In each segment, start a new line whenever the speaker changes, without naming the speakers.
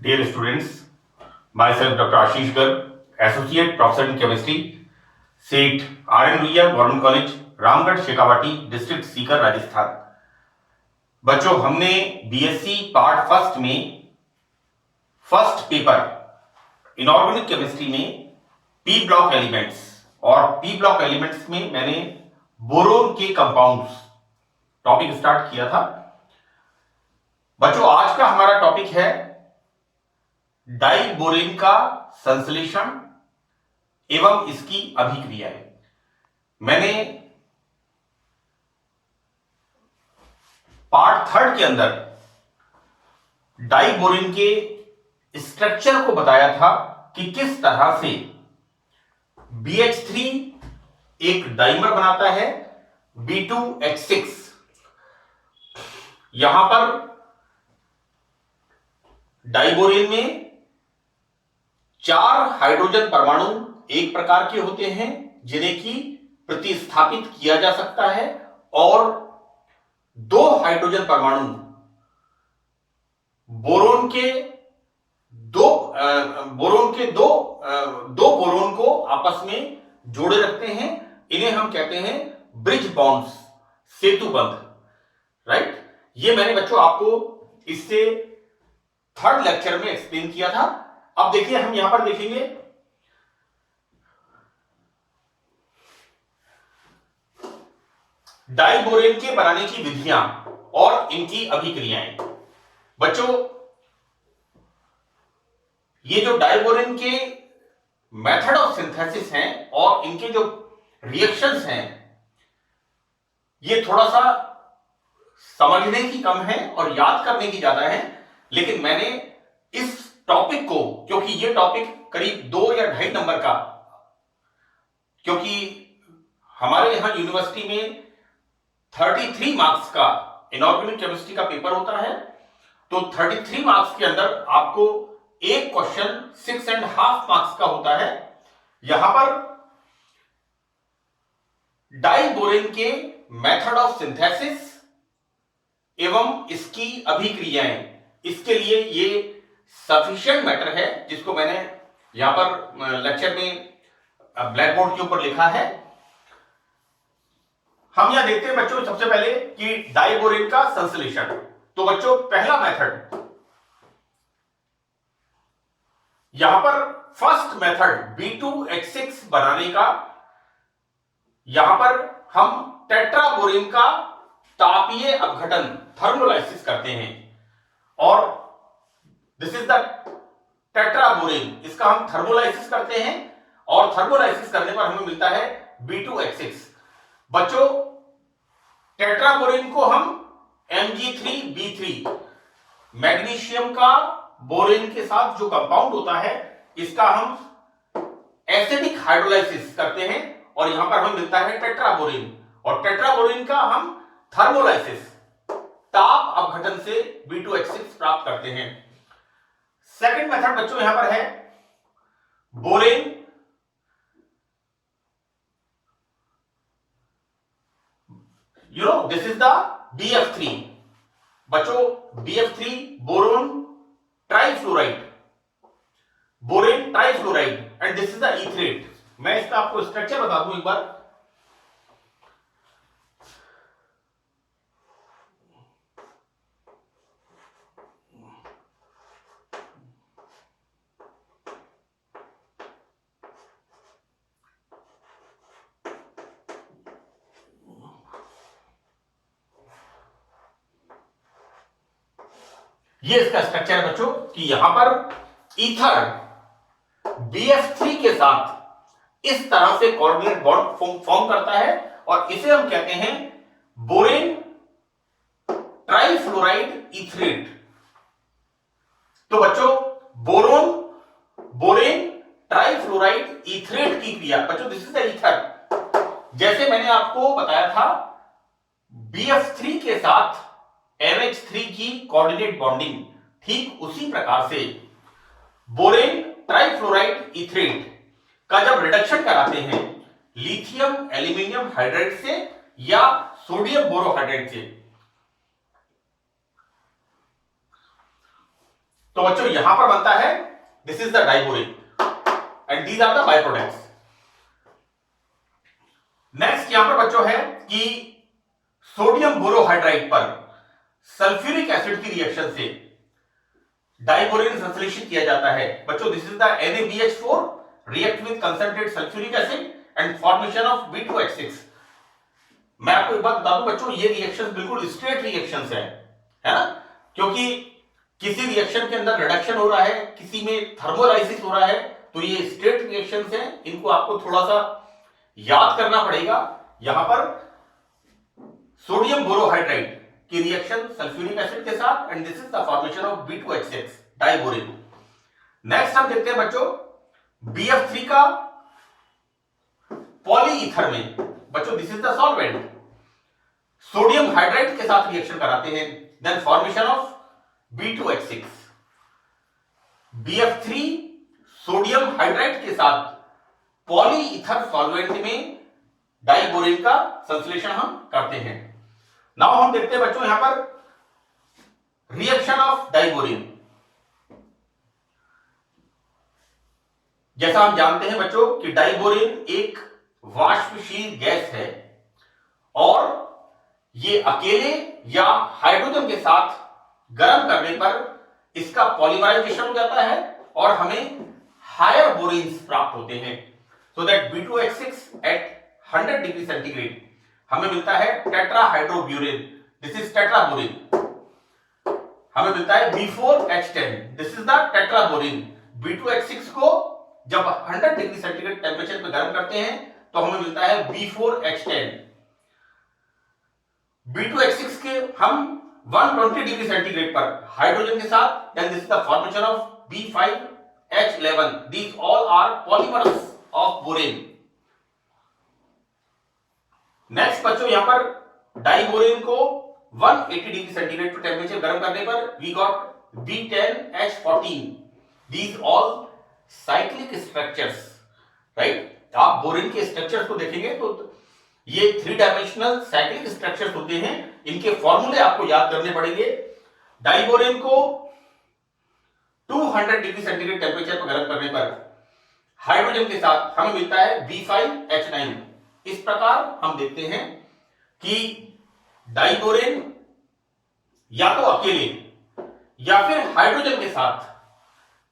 Dear students, myself Dr. Ashish Garg, Associate Professor in Chemistry, SEAT RN Ruia government college Ramgarh Shekhawati district Sikar Rajasthan. बच्चों, हमने BSc part first में first paper inorganic chemistry में P block elements और P block elements में मैंने boron के compounds topic start किया था। बच्चों, आज का हमारा टॉपिक है डाइबोरेन का संश्लेषण एवं इसकी अभिक्रियाएं। मैंने पार्ट थर्ड के अंदर डाइबोरेन के स्ट्रक्चर को बताया था कि किस तरह से BH3 एक डाइमर बनाता है B2H6। यहां पर डाइबोरेन में 4 हाइड्रोजन परमाणु एक प्रकार के होते हैं जिन्हें की प्रतिस्थापित किया जा सकता है और 2 हाइड्रोजन परमाणु बोरोन के दो बोरोन को आपस में जोड़े रखते हैं। इन्हें हम कहते हैं ब्रिज बॉन्ड्स, सेतु बंध। राइट, ये मैंने बच्चों आपको इससे थर्ड लेक्चर में एक्सप्लेन किया था। अब देखिए, हम यहां पर देखेंगे डाइबोरेन के बनाने की विधियां और इनकी अभिक्रियाएं। बच्चों, ये जो डाइबोरेन के मेथड ऑफ सिंथेसिस हैं और इनके जो रिएक्शंस हैं, ये थोड़ा सा समझने की कम है और याद करने की ज्यादा है। लेकिन मैंने इस टॉपिक को, क्योंकि ये टॉपिक करीब 2 या 2.5 नंबर का, क्योंकि हमारे यहां यूनिवर्सिटी में 33 मार्क्स का इनऑर्गेनिक केमिस्ट्री का पेपर होता है, तो 33 मार्क्स के अंदर आपको एक क्वेश्चन 6.5 मार्क्स का होता है। यहां पर डाइबोरेन के मेथड ऑफ सिंथेसिस एवं इसकी अभिक्रियाएं, इसके लिए ये सफिशिएंट मैटर है, जिसको मैंने यहां पर लेक्चर में ब्लैक बोर्ड के ऊपर लिखा है। हम यहां देखते हैं बच्चों सबसे पहले कि डाइबोरेन का संश्लेषण। तो बच्चों, पहला मेथड, यहां पर फर्स्ट मेथड B2H6 बनाने का, यहां पर हम टेट्राबोरेन का तापीय अपघटन थर्मोलाइसिस करते हैं और दिस इज द टेट्राबोरेन। इसका हम थर्मोलाइसिस करते हैं और थर्मोलाइसिस करने पर हमें मिलता है B2H6। बच्चों, टेट्राबोरेन को हम Mg3B3 मैग्नीशियम का बोरेन के साथ जो कंपाउंड होता है, इसका हम एसिडिक हाइड्रोलाइसिस करते हैं और यहां पर हमें मिलता है टेट्राबोरेन। और टेट्राबोरेन का हम थर्मोलाइसिस, ताप अपघटन से B2H6 प्राप्त करते हैं। सेकंड मेथड बच्चों यहां पर है borane this is the BF3। बच्चों, BF3 boron trifluoride, borane trifluoride and this is the etherate. मैं इसका आपको स्ट्रक्चर बता दूं एक बार। ये इसका स्ट्रक्चर है बच्चों कि यहां पर ईथर BF3 के साथ इस तरह से कोऑर्डिनेट बॉन्ड फॉर्म करता है और इसे हम कहते हैं बोरेन ट्राइफ्लोराइड ईथरेट। तो बच्चों, बोरेन ट्राइफ्लोराइड ईथरेट की क्रिया, बच्चों दिस इज द ईथर। जैसे मैंने आपको बताया था BF3 के साथ NH3 की कोऑर्डिनेट बॉन्डिंग, ठीक उसी प्रकार से बोरेन ट्राइफ्लोराइड ईथरेट का जब रिडक्शन कराते हैं लिथियम एल्यूमिनियम हाइड्राइड से या सोडियम बोरोहाइड्राइड से, तो बच्चों यहां पर बनता है this is the diborane and these are the by products. Next यहां पर बच्चों है कि सोडियम बोरोहाइड्राइड पर सल्फ्यूरिक एसिड की रिएक्शन से डाइबोरिन संश्लेषित किया जाता है। बच्चों this is the NaBH4 react with concentrated sulphuric acid and formation of B2H6। मैं आपको एक बात बता दूं बच्चों, ये रिएक्शंस बिल्कुल स्ट्रेट रिएक्शंस है ना, क्योंकि किसी रिएक्शन के अंदर रिडक्शन हो रहा है, किसी में थर्मोलाइसिस हो रहा है, तो ये स्ट्रेट रिएक्शंस हैं। इनको आपको थोड़ा सा याद करना पड़ेगा। यहां पर सोडियम बोरोहाइड्राइड की रिएक्शन सल्फ्यूरिक एसिड के साथ and this is the formation of B2H6 diborane. Next हम देखते हैं बच्चों BF3 का पॉलीईथर में, बच्चों this is the solvent, sodium hydride के साथ रिएक्शन कराते हैं, then formation of B2H6। BF3 sodium hydride के साथ पॉलीईथर सॉल्वेंट में डाइबोरिन का संश्लेषण हम करते हैं। नाउ हम देखते हैं बच्चों यहां पर रिएक्शन ऑफ डाइबोरिन। जैसा हम जानते हैं बच्चों कि डाइबोरिन एक वाष्पशील गैस है और ये अकेले या हाइड्रोजन के साथ गर्म करने पर इसका पॉलीमराइजेशन हो जाता है और हमें हायर बोरिन्स प्राप्त होते हैं। So that B2H6 at 100 degree centigrade हमें मिलता है टेट्राहाइड्रोब्यूरेन, दिस इज टेट्राबोरिन। हमें मिलता है B4H10, this is the टेट्राबोरिन। B2H6 को जब 100 डिग्री सेंटीग्रेड टेम्परेचर पे गर्म करते हैं तो हमें मिलता है B4H10। B2H6 के हम 120 डिग्री सेंटीग्रेड पर हाइड्रोजन के साथ, then this is the formation of B5H11. These all are polymers of boron. Next बच्चों यहां पर डाइबोरिन को 180 डिग्री सेंटीग्रेड पर टेम्परेचर गर्म करने पर we got B10H14. These all cyclic structures, right? आप बोरिन के स्ट्रक्चर्स को देखेंगे तो ये 3 डायमेंशनल साइक्लिक स्ट्रक्चर्स होते हैं। इनके फॉर्मूले आपको याद करने पड़ेंगे। डाइबोरिन को 200 डिग्री सेंटीग्रेड टेम्परेचर पर गर्म करने पर हाइड्रोजन के साथ हमें मिलता है B5H9। इस प्रकार हम देखते हैं कि डाइबोरिन या तो अकेले या फिर हाइड्रोजन के साथ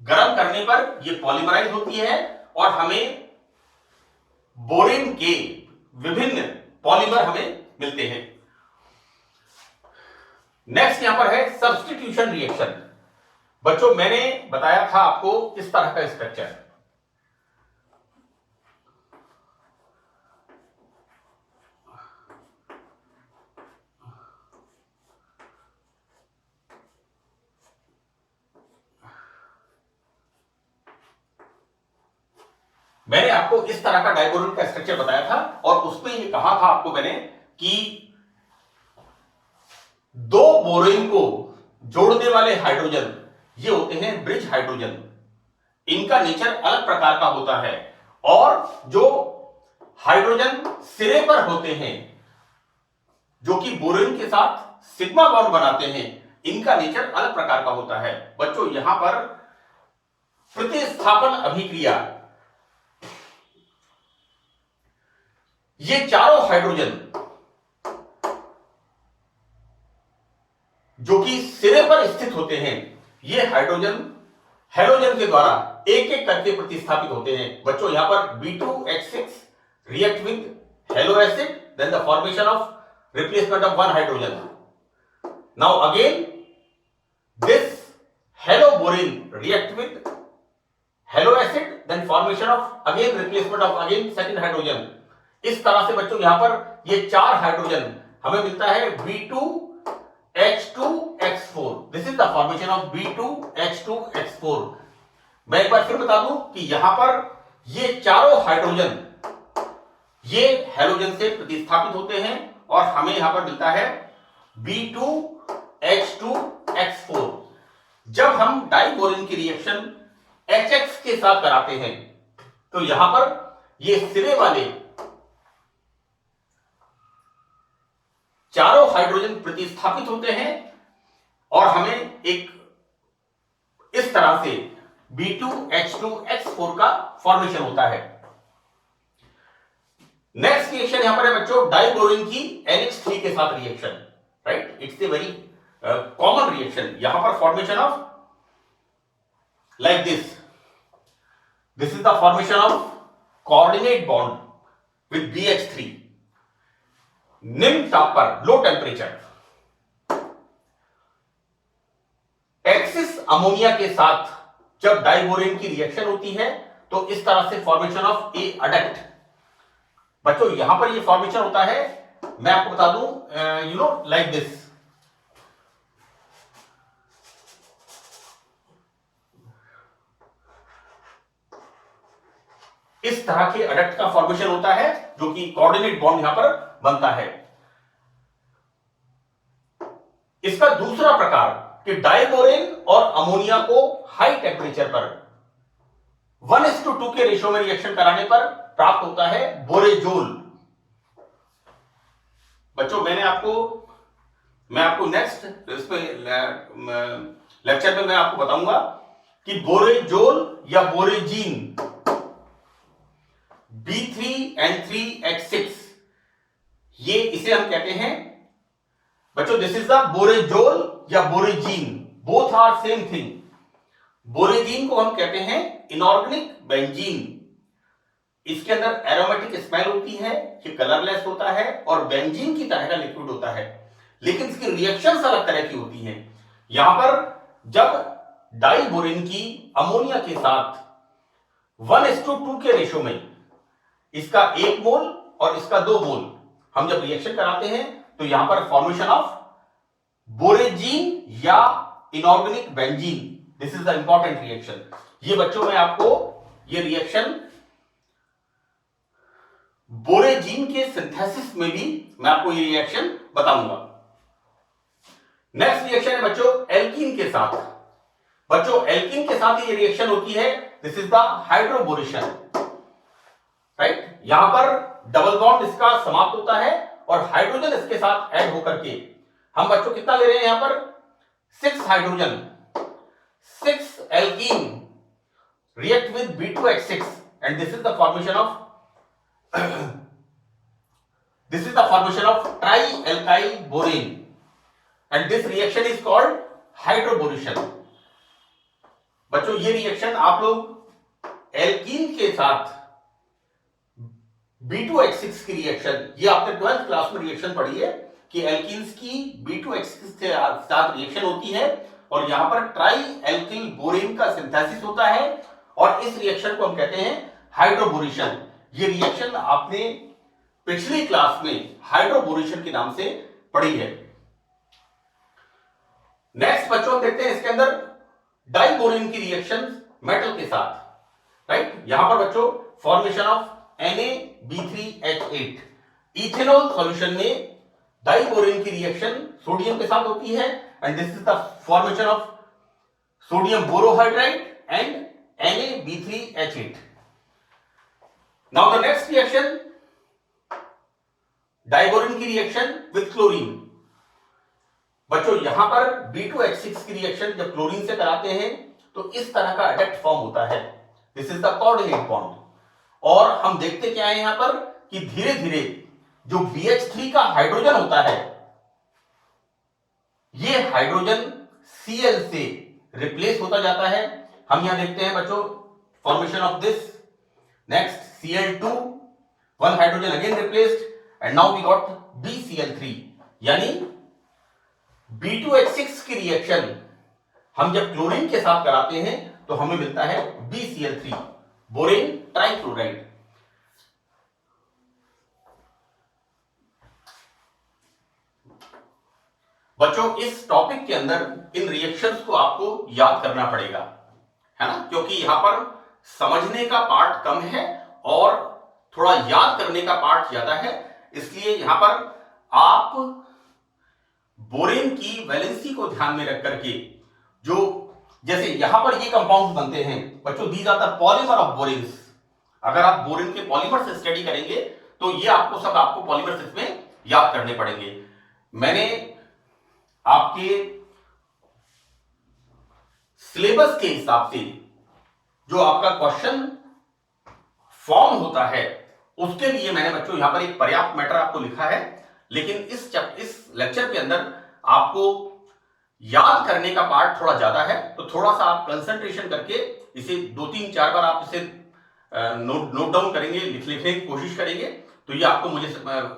गर्म करने पर यह पॉलीमराइज होती है और हमें बोरिन के विभिन्न पॉलीमर हमें मिलते हैं। नेक्स्ट यहां पर है सब्स्टिट्यूशन रिएक्शन। बच्चों मैंने बताया था आपको इस तरह का स्ट्रक्चर, मैंने आपको इस तरह का डाइबोरिन का स्ट्रक्चर बताया था और उसमें ये कहा था आपको मैंने कि दो बोरिन को जोड़ने वाले हाइड्रोजन ये होते हैं ब्रिज हाइड्रोजन। इनका नेचर अलग प्रकार का होता है और जो हाइड्रोजन सिरे पर होते हैं जो कि बोरिन के साथ सिग्मा बॉन्ड बनाते हैं, इनका नेचर अलग प्रकार का होता है। बच्चों यहां पर प्रतिस्थापन अभिक्रिया, ये चारों हाइड्रोजन जो कि सिरे पर स्थित होते हैं, ये हाइड्रोजन हेलोजन के द्वारा एक एक करके प्रतिस्थापित होते हैं। बच्चों यहां पर B2H6 react with halo acid, then the formation of replacement of one hydrogen. Now again this haloborin react with halo acid, then formation of again replacement of again second hydrogen. इस तरह से बच्चों यहां पर ये चार हाइड्रोजन हमें मिलता है B2H2X4। This is the formation of B2H2X4। मैं एक बार फिर बता दूं कि यहां पर ये चारों हाइड्रोजन ये हेलोजन से प्रतिस्थापित होते हैं और हमें यहां पर मिलता है B2H2X4। जब हम डाइबोरिन की रिएक्शन HX के साथ कराते हैं तो यहां पर ये सिरे वाले चारों हाइड्रोजन प्रतिस्थापित होते हैं और हमें एक इस तरह से B2H2X4 का फॉर्मेशन होता है। नेक्स्ट रिएक्शन यहां पर है बच्चों डाइक्लोरीन की NH3 के साथ reaction, right. It's a very common reaction. यहां पर formation of like this is the formation of coordinate bond with BH3 निम्न ताप पर, लो टेम्परेचर। एक्सिस अमोनिया के साथ जब डाइबोरेन की रिएक्शन होती है तो इस तरह से फॉर्मेशन ऑफ ए अडक्ट। बच्चों यहां पर ये फॉर्मेशन होता है, मैं आपको बता दूं, लाइक दिस। इस तरह के अडक्ट का फॉर्मेशन होता है जो कि कोऑर्डिनेट बॉन्ड यहां पर बनता है। इसका दूसरा प्रकार कि डाइबोरेन और अमोनिया को हाई टेम्परेचर पर 1:2 के रेशियो में रिएक्शन कराने पर प्राप्त होता है बोरेजोल। बच्चों मैं आपको नेक्स्ट लेक्चर में मैं आपको बताऊंगा कि बोरेजोल या बोरेजीन B3N3H6 ये इसे हम कहते हैं बच्चों, दिस इज द बोरेजोल या बोरेजीन, बोथ आर सेम थिंग। बोरेजीन को हम कहते हैं इनऑर्गेनिक बेंजीन। इसके अंदर एरोमेटिक स्मेल होती है, ये कलरलेस होता है और बेंजीन की तरह का लिक्विड होता है, लेकिन इसकी रिएक्शंस अलग तरह की होती हैं। यहां पर जब डाइबोरेन की अमोनिया के साथ 1:2 के रेशियो में इसका 1 मोल और इसका 2 मोल हम जब रिएक्शन कराते हैं तो यहां पर फॉर्मेशन ऑफ बोरेजीन या inorganic benzene, this is the important reaction. ये बच्चों मैं आपको ये रिएक्शन बोरेजीन के सिंथेसिस में भी मैं आपको ये रिएक्शन बताऊंगा। नेक्स्ट रिएक्शन है बच्चों एल्कीन के साथ। बच्चों एल्कीन के साथ ये रिएक्शन होती है, this is the hydroboration, right. यहां पर डबल बॉन्ड इसका समाप्त होता है और हाइड्रोजन इसके साथ ऐड होकर के हम बच्चों कितना ले रहे हैं यहां पर 6 hydrogen, 6 alkene react with B2H6 and this is the formation of trialkyl borane and this reaction is called hydroboration। बच्चों ये रिएक्शन आप लोग एल्कीन के साथ B2H6 की रिएक्शन, ये आपने 12th क्लास में रिएक्शन पढ़ी है कि एल्कीन्स की B2H6 के साथ रिएक्शन होती है और यहां पर ट्राई एल्किल बोरेन का सिंथेसिस होता है और इस रिएक्शन को हम कहते हैं हाइड्रोबोरेशन। ये रिएक्शन आपने पिछली क्लास में हाइड्रोबोरेशन के नाम से पढ़ी है। नेक्स्ट बच्चों देखते हैं इसके अंदर डाइबोरेन की रिएक्शन मेटल के साथ, राइट। यहां पर बच्चों formation of Na-B3H8 ethanol solution में डाइबोरेन की रिएक्शन सोडियम के साथ होती है and this is the formation of sodium borohydride and Na-B3H8। Now the next reaction diborane की रिएक्शन विद क्लोरीन। बच्चों यहां पर B2H6 की रिएक्शन जब क्लोरीन से कराते हैं तो इस तरह का एडक्ट फॉर्म होता है, this is the coordinate bond. और हम देखते क्या है यहां पर कि धीरे धीरे जो BH3 का हाइड्रोजन होता है ये हाइड्रोजन Cl से रिप्लेस होता जाता है। हम यहां देखते हैं बच्चों formation of this, next Cl2, 1 hydrogen again replaced and now we got BCl3, यानी B2H6 की रिएक्शन हम जब क्लोरीन के साथ कराते हैं तो हमें मिलता है BCl3, बोरेन ट्राइक्लोराइड। बच्चों इस टॉपिक के अंदर इन रिएक्शंस को आपको याद करना पड़ेगा, है ना, क्योंकि यहां पर समझने का पार्ट कम है और थोड़ा याद करने का पार्ट ज्यादा है। इसलिए यहां पर आप बोरेन की वैलेंसी को ध्यान में रख करके जो जैसे यहां पर ये कंपाउंड्स बनते हैं बच्चों, these are the polymer of boranes. अगर आप बोरेन के पॉलीमर से स्टडी करेंगे तो ये आपको पॉलीमर्स इसमें याद करने पड़ेंगे। मैंने आपके सिलेबस के हिसाब से जो आपका क्वेश्चन फॉर्म होता है उसके लिए मैंने बच्चों यहां पर एक पर्याप्त मैटर आपको लिखा है, लेकिन इस लेक्चर के अंदर आपको याद करने का पार्ट थोड़ा ज्यादा है, तो थोड़ा सा आप कंसंट्रेशन करके इसे 2-3-4 बार आप इसे नोट डाउन करेंगे, लिखने की कोशिश करेंगे, तो ये आपको मुझे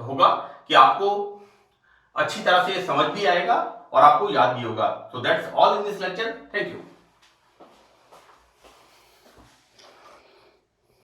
होगा कि आपको अच्छी तरह से समझ भी आएगा और आपको याद भी होगा। So that's all in this lecture. Thank you.